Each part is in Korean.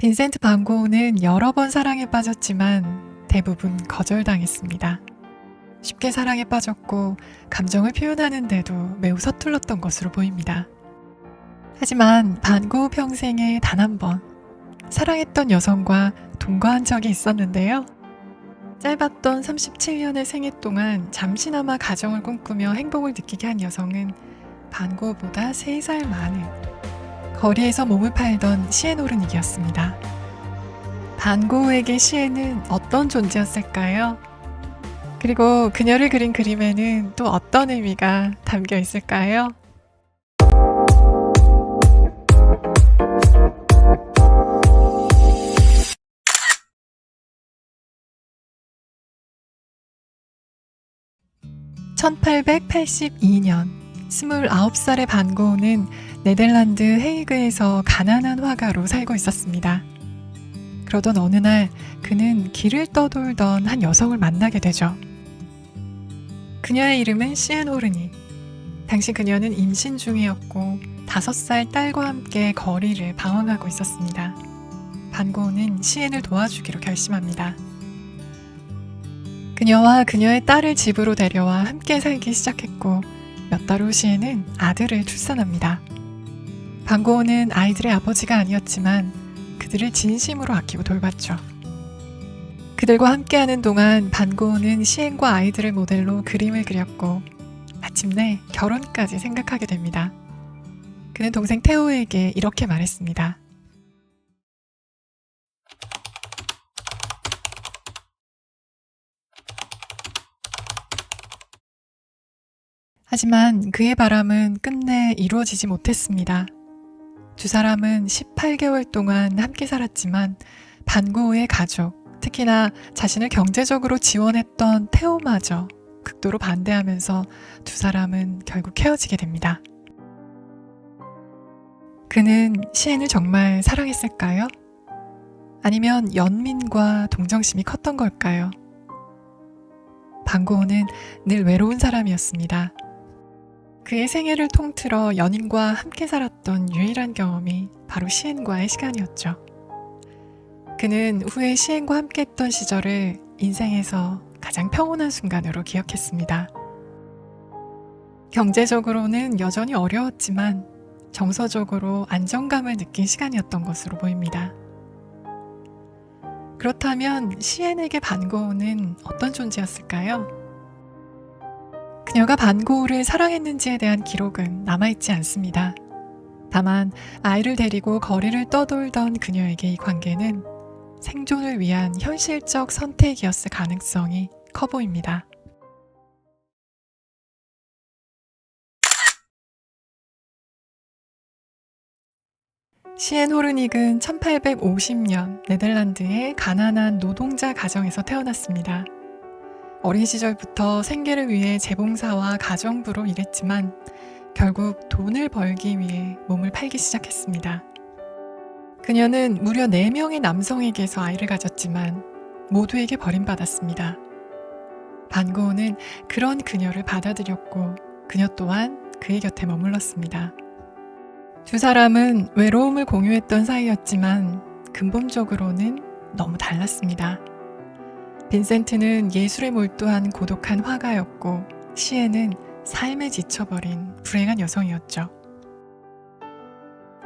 빈센트 반 고흐는 여러 번 사랑에 빠졌지만 대부분 거절당했습니다. 쉽게 사랑에 빠졌고 감정을 표현하는데도 매우 서툴렀던 것으로 보입니다. 하지만 반 고흐 평생에 단 한 번 사랑했던 여성과 동거한 적이 있었는데요. 짧았던 37년의 생애 동안 잠시나마 가정을 꿈꾸며 행복을 느끼게 한 여성은 반 고흐보다 3살 많은 거리에서 몸을 팔던 시엔 호르닉이었습니다. 반 고흐에게 시엔은 어떤 존재였을까요? 그리고 그녀를 그린 그림에는 또 어떤 의미가 담겨 있을까요? (1882년) 29살의 반 고흐는 네덜란드 헤이그에서 가난한 화가로 살고 있었습니다. 그러던 어느 날 그는 길을 떠돌던 한 여성을 만나게 되죠. 그녀의 이름은 시엔 호르닉. 당시 그녀는 임신 중이었고 5살 딸과 함께 거리를 방황하고 있었습니다. 반 고흐는 시엔을 도와주기로 결심합니다. 그녀와 그녀의 딸을 집으로 데려와 함께 살기 시작했고 몇 달 후 시엔은 아들을 출산합니다. 반 고흐는 아이들의 아버지가 아니었지만 그들을 진심으로 아끼고 돌봤죠. 그들과 함께하는 동안 반 고흐는 시엔과 아이들을 모델로 그림을 그렸고 마침내 결혼까지 생각하게 됩니다. 그는 동생 테오에게 이렇게 말했습니다. 하지만 그의 바람은 끝내 이루어지지 못했습니다. 두 사람은 18개월 동안 함께 살았지만 반 고흐의 가족, 특히나 자신을 경제적으로 지원했던 테오마저 극도로 반대하면서 두 사람은 결국 헤어지게 됩니다. 그는 시엔을 정말 사랑했을까요? 아니면 연민과 동정심이 컸던 걸까요? 반 고흐는 늘 외로운 사람이었습니다. 그의 생애를 통틀어 연인과 함께 살았던 유일한 경험이 바로 시엔과의 시간이었죠. 그는 후에 시엔과 함께했던 시절을 인생에서 가장 평온한 순간으로 기억했습니다. 경제적으로는 여전히 어려웠지만 정서적으로 안정감을 느낀 시간이었던 것으로 보입니다. 그렇다면 시엔에게 반 고흐는 어떤 존재였을까요? 그녀가 반 고흐를 사랑했는지에 대한 기록은 남아있지 않습니다. 다만 아이를 데리고 거리를 떠돌던 그녀에게 이 관계는 생존을 위한 현실적 선택이었을 가능성이 커 보입니다. 시엔 호르닉은 1850년 네덜란드의 가난한 노동자 가정에서 태어났습니다. 어린 시절부터 생계를 위해 재봉사와 가정부로 일했지만 결국 돈을 벌기 위해 몸을 팔기 시작했습니다. 그녀는 무려 4명의 남성에게서 아이를 가졌지만 모두에게 버림받았습니다. 반 고흐는 그런 그녀를 받아들였고 그녀 또한 그의 곁에 머물렀습니다. 두 사람은 외로움을 공유했던 사이였지만 근본적으로는 너무 달랐습니다. 빈센트는 예술에 몰두한 고독한 화가였고 시엔은 삶에 지쳐버린 불행한 여성이었죠.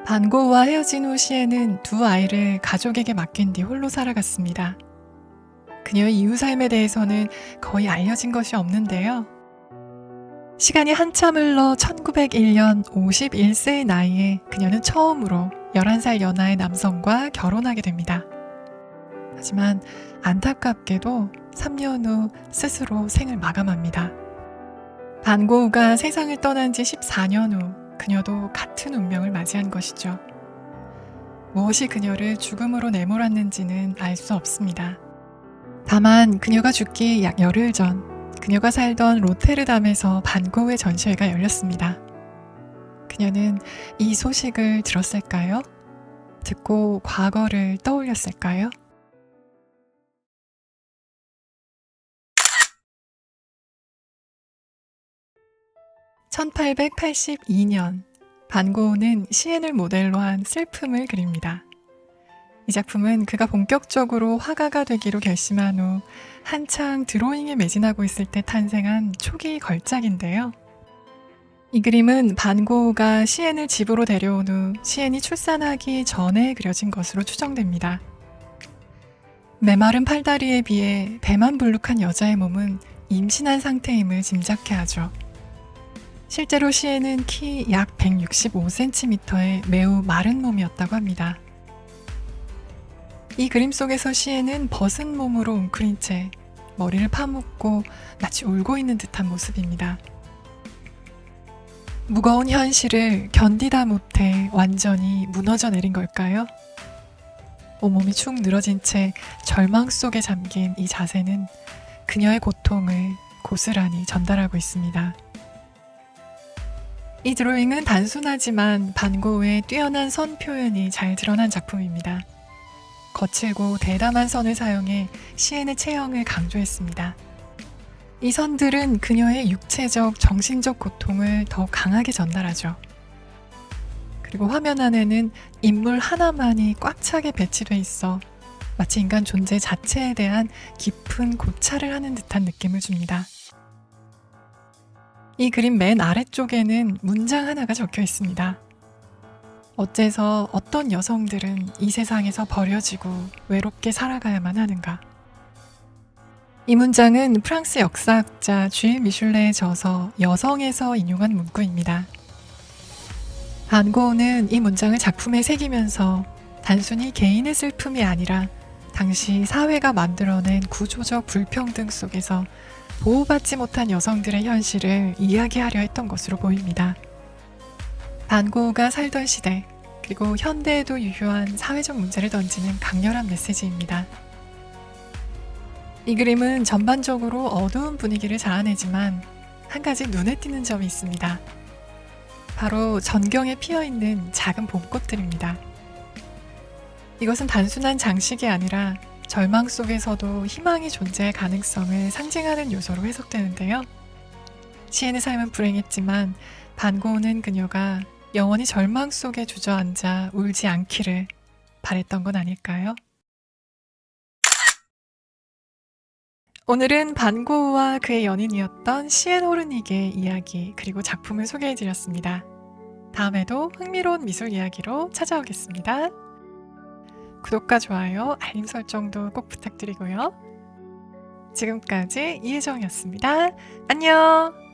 반 고흐와 헤어진 후 시엔은 두 아이를 가족에게 맡긴 뒤 홀로 살아갔습니다. 그녀의 이후 삶에 대해서는 거의 알려진 것이 없는데요. 시간이 한참 흘러 1901년 51세의 나이에 그녀는 처음으로 11살 연하의 남성과 결혼하게 됩니다. 하지만 안타깝게도 3년 후 스스로 생을 마감합니다. 반 고흐가 세상을 떠난 지 14년 후 그녀도 같은 운명을 맞이한 것이죠. 무엇이 그녀를 죽음으로 내몰았는지는 알 수 없습니다. 다만 그녀가 죽기 약 열흘 전 그녀가 살던 로테르담에서 반 고흐의 전시회가 열렸습니다. 그녀는 이 소식을 들었을까요? 듣고 과거를 떠올렸을까요? (1882년) 반 고흐는 시엔을 모델로 한 슬픔을 그립니다. 이 작품은 그가 본격적으로 화가가 되기로 결심한 후 한창 드로잉에 매진하고 있을 때 탄생한 초기 걸작인데요. 이 그림은 반 고흐가 시엔을 집으로 데려온 후 시엔이 출산하기 전에 그려진 것으로 추정됩니다. 메마른 팔다리에 비해 배만 불룩한 여자의 몸은 임신한 상태임을 짐작케 하죠. 실제로 시엔은 키 약 165cm의 매우 마른 몸이었다고 합니다. 이 그림 속에서 시엔은 벗은 몸으로 웅크린 채 머리를 파묻고 마치 울고 있는 듯한 모습입니다. 무거운 현실을 견디다 못해 완전히 무너져 내린 걸까요? 온몸이 축 늘어진 채 절망 속에 잠긴 이 자세는 그녀의 고통을 고스란히 전달하고 있습니다. 이 드로잉은 단순하지만 반 고흐의 뛰어난 선 표현이 잘 드러난 작품입니다. 거칠고 대담한 선을 사용해 시엔의 체형을 강조했습니다. 이 선들은 그녀의 육체적, 정신적 고통을 더 강하게 전달하죠. 그리고 화면 안에는 인물 하나만이 꽉 차게 배치돼 있어 마치 인간 존재 자체에 대한 깊은 고찰을 하는 듯한 느낌을 줍니다. 이 그림 맨 아래쪽에는 문장 하나가 적혀 있습니다. 어째서 어떤 여성들은 이 세상에서 버려지고 외롭게 살아가야만 하는가? 이 문장은 프랑스 역사학자 쥘 미슐레의 저서 여성에서 인용한 문구입니다. 반 고흐는 이 문장을 작품에 새기면서 단순히 개인의 슬픔이 아니라 당시 사회가 만들어낸 구조적 불평등 속에서 보호받지 못한 여성들의 현실을 이야기하려 했던 것으로 보입니다. 반 고흐가 살던 시대, 그리고 현대에도 유효한 사회적 문제를 던지는 강렬한 메시지입니다. 이 그림은 전반적으로 어두운 분위기를 자아내지만 한 가지 눈에 띄는 점이 있습니다. 바로 전경에 피어있는 작은 봄꽃들입니다. 이것은 단순한 장식이 아니라 절망 속에서도 희망이 존재할 가능성을 상징하는 요소로 해석되는데요. 시엔의 삶은 불행했지만 반 고흐는 그녀가 영원히 절망 속에 주저앉아 울지 않기를 바랬던 건 아닐까요? 오늘은 반 고흐와 그의 연인이었던 시엔 호르닉의 이야기 그리고 작품을 소개해드렸습니다. 다음에도 흥미로운 미술 이야기로 찾아오겠습니다. 구독과 좋아요, 알림 설정도 꼭 부탁드리고요. 지금까지 이혜정이었습니다. 안녕!